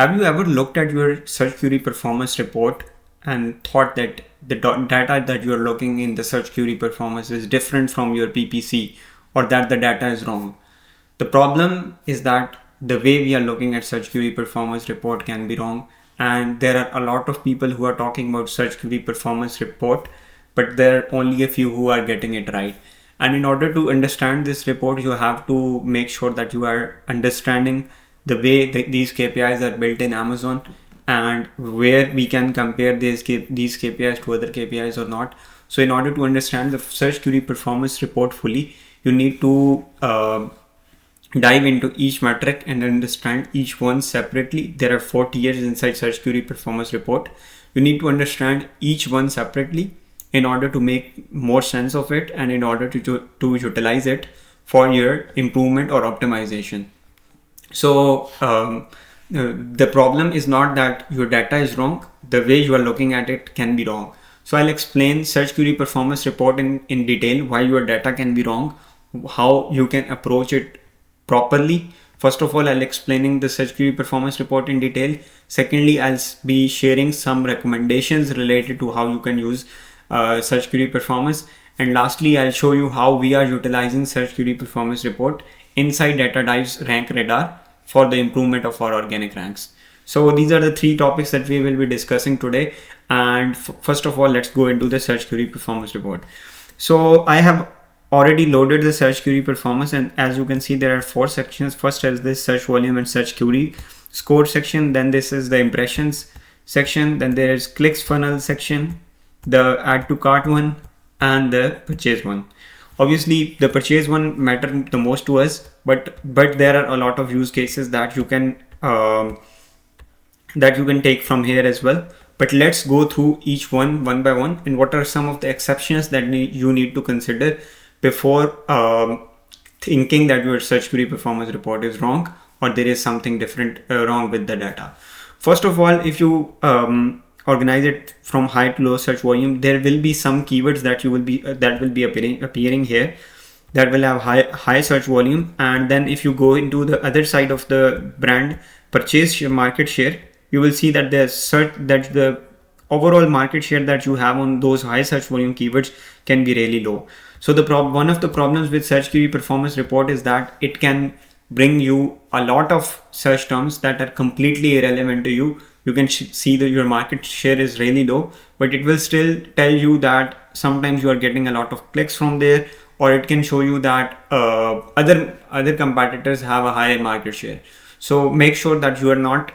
Have you ever looked at your search query performance report and thought that the data that you're looking in the search query performance is different from your PPC, or that the data is wrong? The problem is that the way we are looking at search query performance report can be wrong, and there are a lot of people who are talking about search query performance report, but there are only a few who are getting it right. And in order to understand this report, you have to make sure that you are understanding the way these KPIs are built in Amazon, and where we can compare these KPIs to other KPIs or not. So in order to understand the search query performance report fully, you need to dive into each metric and understand each one separately. There are 4 tiers inside search query performance report. You need to understand each one separately in order to make more sense of it, and in order to utilize it for your improvement or optimization. So the problem is not that your data is wrong, the way you are looking at it can be wrong. So I'll explain search query performance report in detail, why your data can be wrong, how you can approach it properly. First of all, I'll explaining the search query performance report in detail. Secondly, I'll be sharing some recommendations related to how you can use search query performance. And lastly, I'll show you how we are utilizing search query performance report inside DataDive's Rank Radar for the improvement of our organic ranks. So these are the 3 topics that we will be discussing today. And first of all, let's go into the search query performance report. So I have already loaded the search query performance, and as you can see, there are 4 sections. First is this search volume and search query score section. Then this is the impressions section. Then there is clicks funnel section, the add to cart one, and the purchase one. Obviously, the purchase one matter the most to us, but there are a lot of use cases that you can take from here as well. But let's go through each one by one, and what are some of the exceptions that you need to consider before thinking that your search query performance report is wrong, or there is something different wrong with the data. First of all, if you organize it from high to low search volume, there will be some keywords that will be appearing here that will have high search volume. And then if you go into the other side of the brand purchase market share, you will see that the overall market share that you have on those high search volume keywords can be really low. So one of the problems with search query performance report is that it can bring you a lot of search terms that are completely irrelevant to you. You can see that your market share is really low, but it will still tell you that sometimes you are getting a lot of clicks from there, or it can show you that other competitors have a higher market share. So make sure that you are not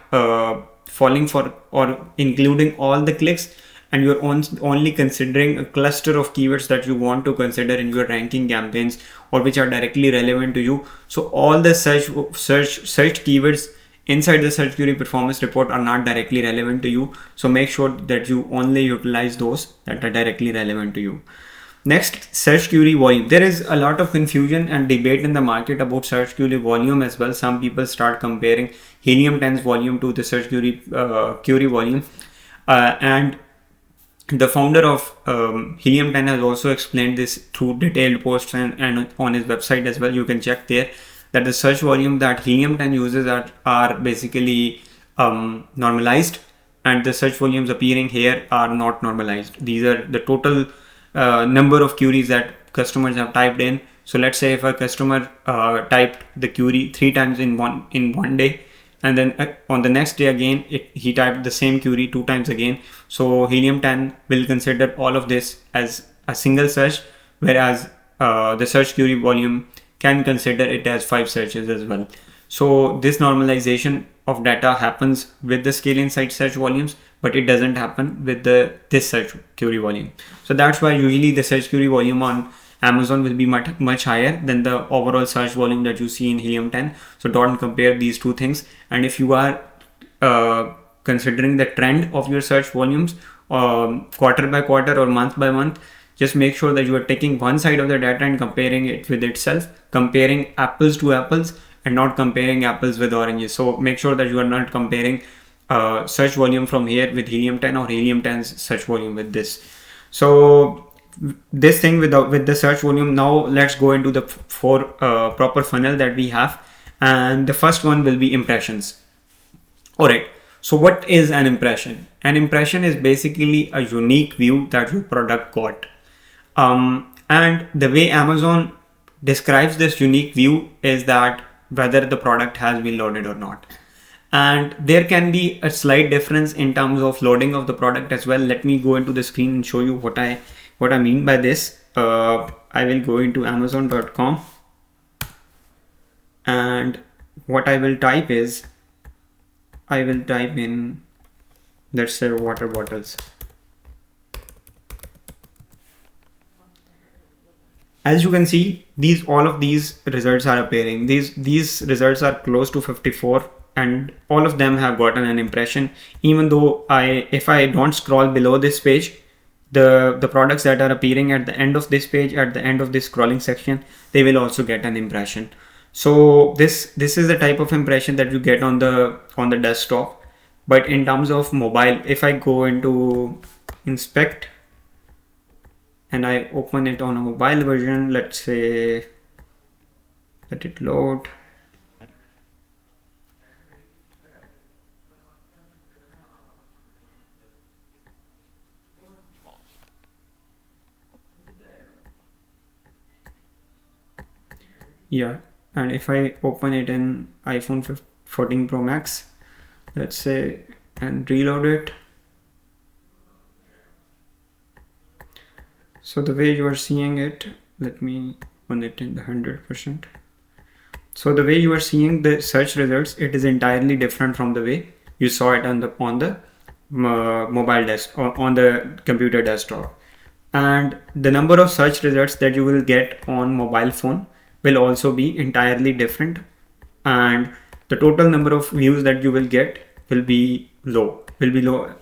falling for or including all the clicks, and you're only considering a cluster of keywords that you want to consider in your ranking campaigns, or which are directly relevant to you. So all the search keywords inside the search query performance report are not directly relevant to you. So make sure that you only utilize those that are directly relevant to you. Next, search query volume. There is a lot of confusion and debate in the market about search query volume as well. Some people start comparing Helium 10's volume to the search query volume, and the founder of Helium 10 has also explained this through detailed posts and on his website as well. You can check there that the search volume that Helium 10 uses are basically normalized, and the search volumes appearing here are not normalized. These are the total number of queries that customers have typed in. So let's say if a customer typed the query 3 times in one day, and then on the next day again he typed the same query 2 times again, so Helium 10 will consider all of this as a single search, whereas the search query volume can consider it as 5 searches as well. So this normalization of data happens with the scale inside search volumes, but it doesn't happen with this search query volume. So that's why usually the search query volume on Amazon will be much higher than the overall search volume that you see in Helium 10. So don't compare these 2 things. And if you are considering the trend of your search volumes quarter by quarter or month by month, just make sure that you are taking one side of the data and comparing it with itself, comparing apples to apples and not comparing apples with oranges. So make sure that you are not comparing search volume from here with Helium 10 or Helium 10's search volume with this. So this thing with the search volume. Now let's go into the 4 proper funnel that we have, and the first one will be impressions. Alright, So what is an impression? An impression is basically a unique view that your product got. And the way Amazon describes this unique view is that whether the product has been loaded or not. And there can be a slight difference in terms of loading of the product as well. Let me go into the screen and show you what I mean by this. I will go into amazon.com, and what I will type is, I will type in, let's say, water bottles. As you can see, all of these results are appearing. These results are close to 54, and all of them have gotten an impression. Even though if I don't scroll below this page, the products that are appearing at the end of this page, at the end of this scrolling section, they will also get an impression. So this is the type of impression that you get on the desktop. But in terms of mobile, if I go into inspect and I open it on a mobile version, let's say, let it load. Yeah, and if I open it in iPhone 14 Pro Max, let's say, and reload it. So the way you are seeing it, let me open it in the 100%. So the way you are seeing the search results, it is entirely different from the way you saw it on the mobile desk or on the computer desktop. And the number of search results that you will get on mobile phone will also be entirely different, and the total number of views that you will get will be low.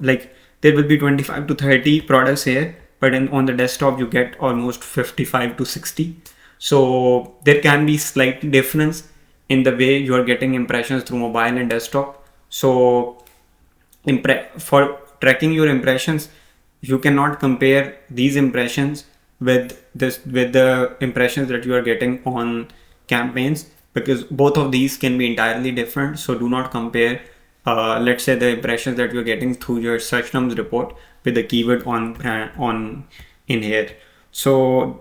Like there will be 25 to 30 products here, but on the desktop you get almost 55 to 60. So there can be slight difference in the way you are getting impressions through mobile and desktop. So for tracking your impressions, you cannot compare these impressions with the impressions that you are getting on campaigns, because both of these can be entirely different. So do not compare let's say the impressions that you're getting through your search terms report with the keyword on in here. So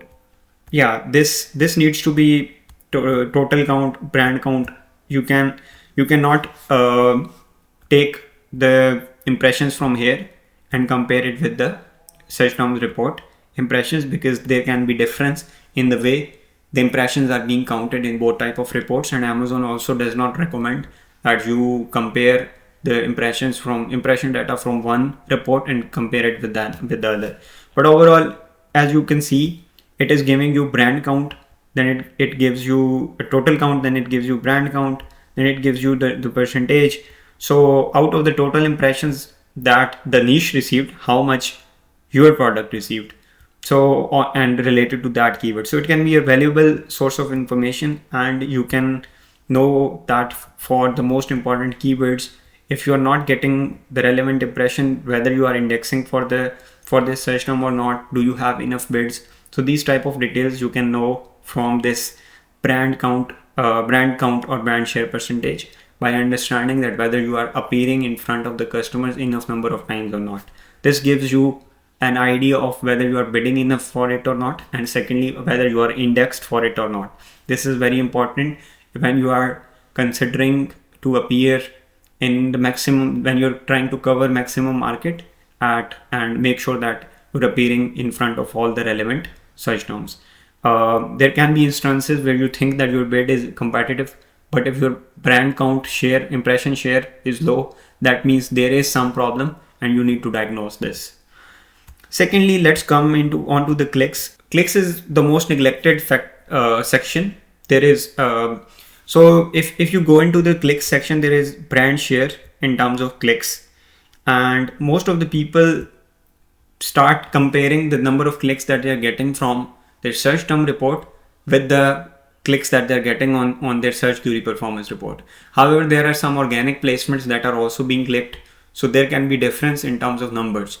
yeah, this needs to be total count, brand count. You cannot take the impressions from here and compare it with the search terms report impressions, because there can be difference in the way the impressions are being counted in both type of reports. And Amazon also does not recommend that you compare the impression data from one report and compare it with the other. But overall, as you can see, it is giving you brand count, then it gives you a total count, then it gives you brand count, then it gives you the percentage. So out of the total impressions that the niche received, how much your product received, so and related to that keyword. So it can be a valuable source of information, and you can know that for the most important keywords, if you are not getting the relevant impression, whether you are indexing for this search term or not, do you have enough bids. So these type of details you can know from this brand count or brand share percentage, by understanding that whether you are appearing in front of the customers enough number of times or not. This gives you an idea of whether you are bidding enough for it or not, and secondly, whether you are indexed for it or not. This is very important when you are considering to appear in the maximum, when you're trying to cover maximum market and make sure that you're appearing in front of all the relevant search terms. There can be instances where you think that your bid is competitive, but if your brand count share, impression share is low, that means there is some problem and you need to diagnose this. Secondly, let's come onto the clicks. Clicks is the most neglected section. There is so if you go into the clicks section, there is brand share in terms of clicks, and most of the people start comparing the number of clicks that they are getting from their search term report with the clicks that they're getting on their search query performance report. However, there are some organic placements that are also being clicked, so there can be difference in terms of numbers.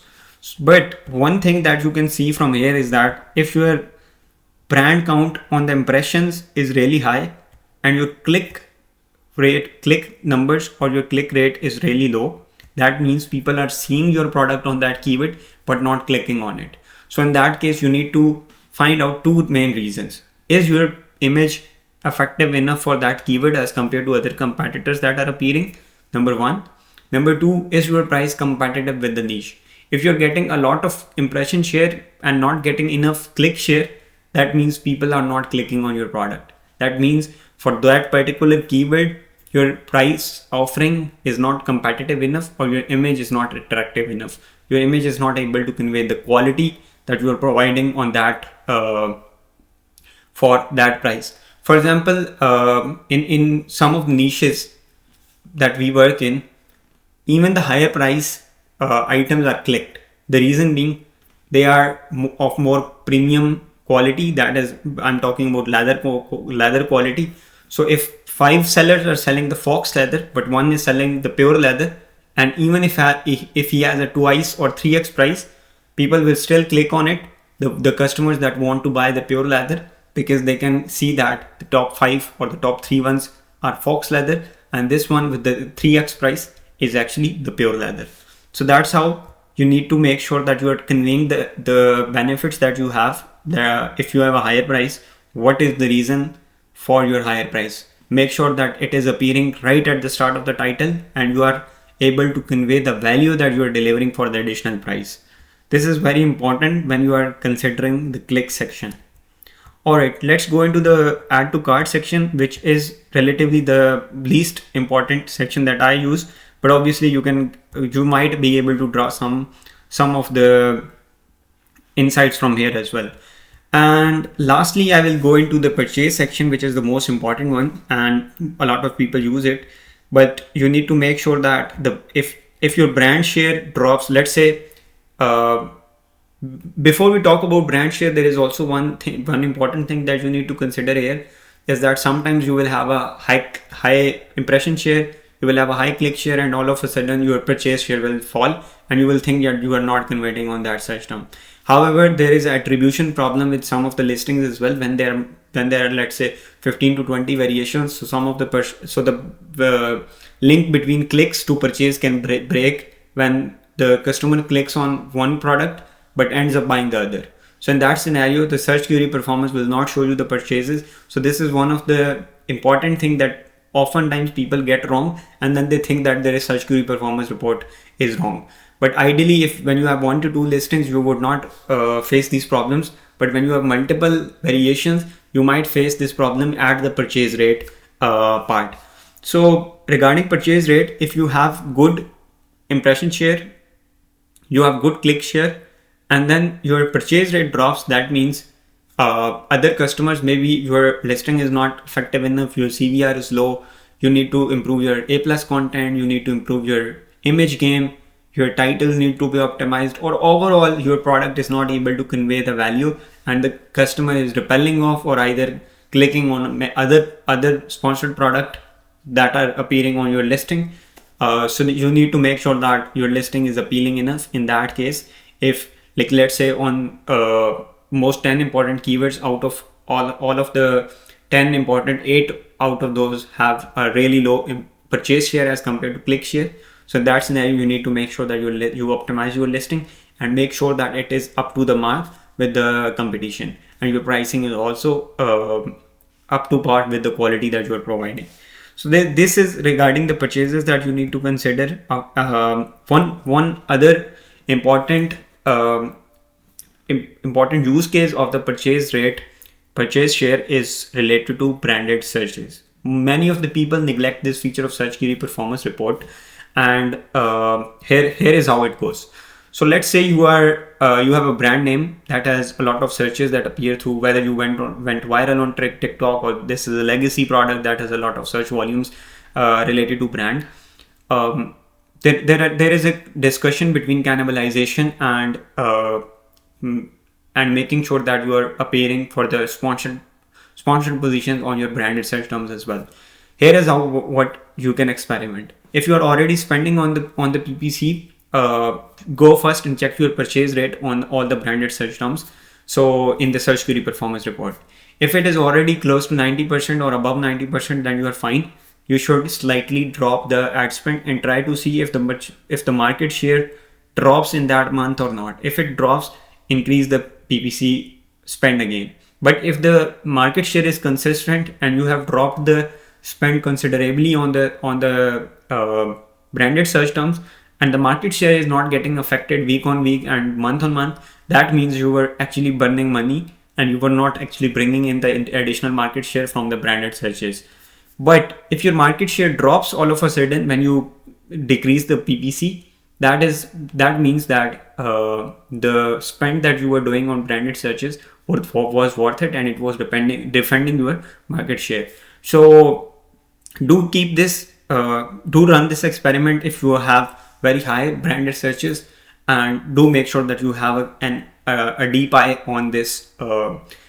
But one thing that you can see from here is that if your brand count on the impressions is really high and your click numbers or your click rate is really low, that means people are seeing your product on that keyword but not clicking on it. So in that case, you need to find out two main reasons. Is your image effective enough for that keyword as compared to other competitors that are appearing? Number one. Number two, is your price competitive with the niche? If you're getting a lot of impression share and not getting enough click share, that means people are not clicking on your product. That means for that particular keyword, your price offering is not competitive enough, or your image is not attractive enough. Your image is not able to convey the quality that you are providing on that for that price. For example, in some of the niches that we work in, even the higher price items are clicked. The reason being, they are of more premium quality. That is, I'm talking about leather quality. So if 5 sellers are selling the fox leather, but one is selling the pure leather, and even if he has a 2x or 3x price, people will still click on it. The customers that want to buy the pure leather, because they can see that the top 5 or the top 3 ones are fox leather, and this one with the 3x price is actually the pure leather. So that's how you need to make sure that you are conveying the benefits that you have. If you have a higher price, what is the reason for your higher price? Make sure that it is appearing right at the start of the title, and you are able to convey the value that you are delivering for the additional price. This is very important when you are considering the click section. Alright, let's go into the add to cart section, which is relatively the least important section that I use. But obviously you might be able to draw some of the insights from here as well. And lastly, I will go into the purchase section, which is the most important one, and a lot of people use it. But you need to make sure that if your brand share drops, let's say, before we talk about brand share, there is also one important thing that you need to consider here, is that sometimes you will have a high impression share, you will have a high click share, and all of a sudden your purchase share will fall, and you will think that you are not converting on that search term. However, there is an attribution problem with some of the listings as well. When there are, let's say, 15 to 20 variations, so some of the link between clicks to purchase can break when the customer clicks on one product but ends up buying the other. So in that scenario, the search query performance will not show you the purchases. So this is one of the important thing that oftentimes people get wrong, and then they think that their search query performance report is wrong. But ideally, when you have 1 to 2 listings, you would not face these problems. But when you have multiple variations, you might face this problem at the purchase rate part. So regarding purchase rate, if you have good impression share, you have good click share, and then your purchase rate drops, that means other customers, maybe your listing is not effective enough, your CVR is low, you need to improve your A+ content, you need to improve your image game, your titles need to be optimized, or overall your product is not able to convey the value, and the customer is repelling off or either clicking on other sponsored product that are appearing on your listing. So you need to make sure that your listing is appealing enough. In that case, if, like, let's say on most 10 important keywords, out of all of the 10 important, 8 out of those have a really low purchase share as compared to click share. So in that scenario, you need to make sure that you optimize your listing and make sure that it is up to the mark with the competition, and your pricing is also up to par with the quality that you are providing. So this is regarding the purchases that you need to consider. One other important use case of the purchase share is related to branded searches. Many of the people neglect this feature of search query performance report, and here is how it goes. So let's say you have a brand name that has a lot of searches that appear through, whether you went viral on TikTok, or this is a legacy product that has a lot of search volumes related to brand. There is a discussion between cannibalization and making sure that you are appearing for the sponsored positions on your branded search terms as well. Here is what you can experiment. If you are already spending on the PPC, go first and check your purchase rate on all the branded search terms. So in the search query performance report, if it is already close to 90% or above 90%, then you are fine. you should slightly drop the ad spend and try to see if the market share drops in that month or not. If it drops, increase the PPC spend again. But if the market share is consistent and you have dropped the spend considerably on the branded search terms, and the market share is not getting affected week on week and month on month, that means you were actually burning money and you were not actually bringing in the additional market share from the branded searches. But if your market share drops all of a sudden when you decrease the PPC, that means that the spend that you were doing on branded searches was worth it, and it was defending your market share. So do keep this, do run this experiment if you have very high branded searches, and do make sure that you have a deep eye on this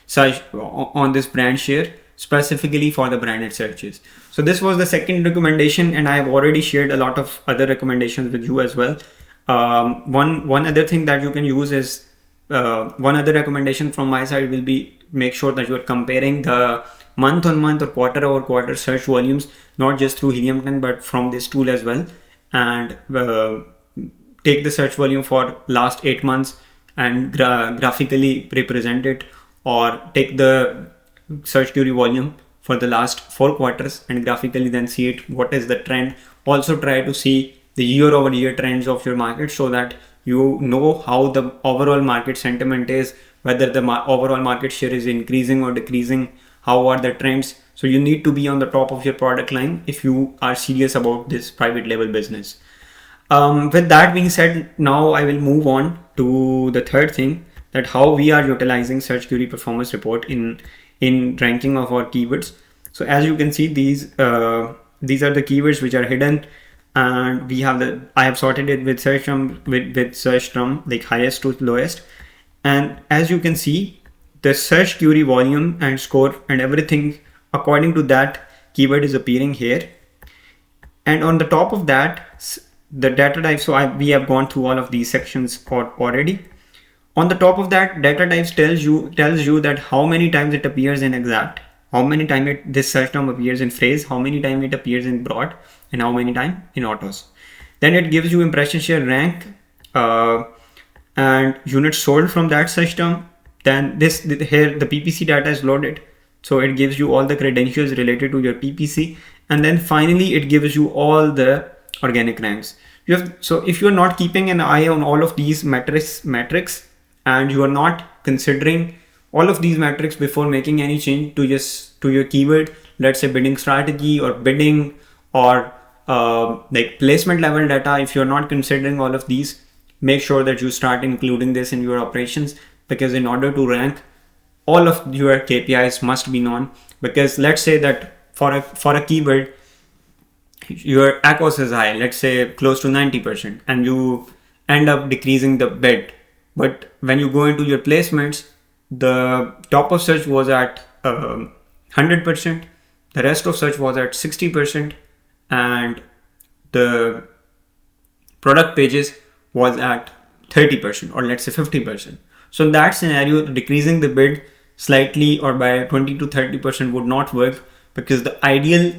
search on this brand share specifically for the branded searches. So this was the second recommendation, and I have already shared a lot of other recommendations with you as well. One other thing that you can use is, one other recommendation from my side will be, make sure that you are comparing the month on month or quarter over quarter search volumes, not just through Helium 10 but from this tool as well, and take the search volume for last 8 months and graphically represent it, or take the search query volume for the last 4 quarters and graphically then see it, what is the trend. Also try to see the year over year trends of your market, so that you know how the overall market sentiment is, whether the overall market share is increasing or decreasing, how are the trends. So you need to be on the top of your product line if you are serious about this private label business. With that being said, now I will move on to the third thing, that how we are utilizing search query performance report in ranking of our keywords. So as you can see, these are the keywords which are hidden, and I have sorted it with search term, with search term like highest to lowest. And as you can see, the search query volume and score and everything according to that keyword is appearing here. And on the top of that, the data type. So we have gone through all of these sections already. On the top of that, data types tells you that how many times it appears in exact, how many times this search term appears in phrase, how many times it appears in broad, and how many times in autos. Then it gives you impression share, rank, and units sold from that search term. Then here the PPC data is loaded, so it gives you all the credentials related to your PPC, and then finally it gives you all the organic ranks. So if you are not keeping an eye on all of these metrics, and you are not considering all of these metrics before making any change to your keyword, let's say bidding strategy or bidding or like placement level data, if you're not considering all of these, make sure that you start including this in your operations, because in order to rank, all of your KPIs must be known. Because let's say that for a keyword, your ACOS is high, let's say close to 90%, and you end up decreasing the bid. But when you go into your placements, the top of search was at 100%, the rest of search was at 60%, and the product pages was at 30%, or let's say 50%. So in that scenario, decreasing the bid slightly or by 20 to 30% would not work, because the ideal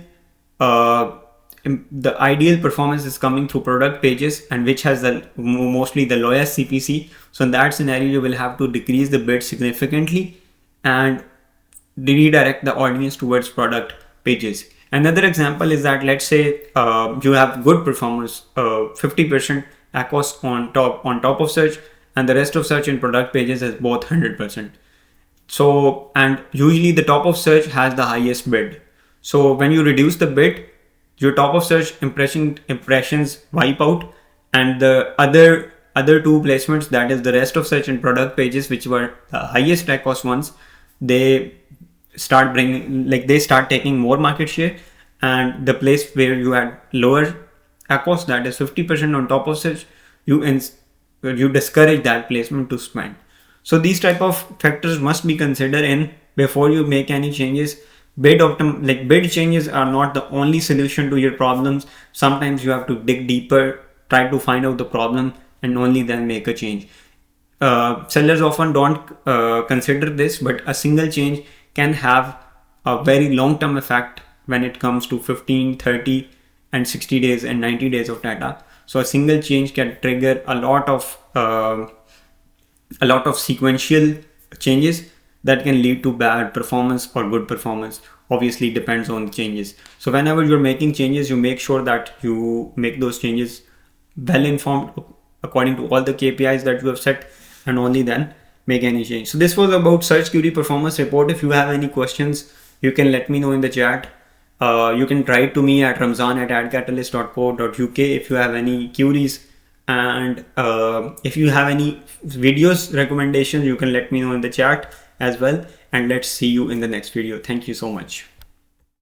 performance is coming through product pages, and which has mostly the lowest CPC. So in that scenario, you will have to decrease the bid significantly and redirect the audience towards product pages. Another example is that, let's say you have good performance, 50% ACOS on top of search, and the rest of search in product pages is both 100%. So, and usually the top of search has the highest bid. So when you reduce the bid, your top of search impressions wipe out, and the other two placements, that is the rest of search and product pages, which were the highest ACOS ones, they start taking more market share, and the place where you had lower ACOS, that is 50% on top of search, you discourage that placement to spend. So these type of factors must be considered in before you make any changes. Bid changes are not the only solution to your problems. Sometimes you have to dig deeper, try to find out the problem, and only then make a change. Sellers often don't consider this, but a single change can have a very long-term effect when it comes to 15, 30 and 60 days and 90 days of data. So a single change can trigger a lot of sequential changes that can lead to bad performance or good performance. Obviously depends on the changes. So whenever you're making changes, you make sure that you make those changes well informed according to all the KPIs that you have set, and only then make any change. So this was about search query performance report. If you have any questions, you can let me know in the chat. You can write to me at ramzan@adcatalyst.co.uk if you have any queries. And if you have any videos recommendations, you can let me know in the chat as well. And let's see you in the next video. Thank you so much.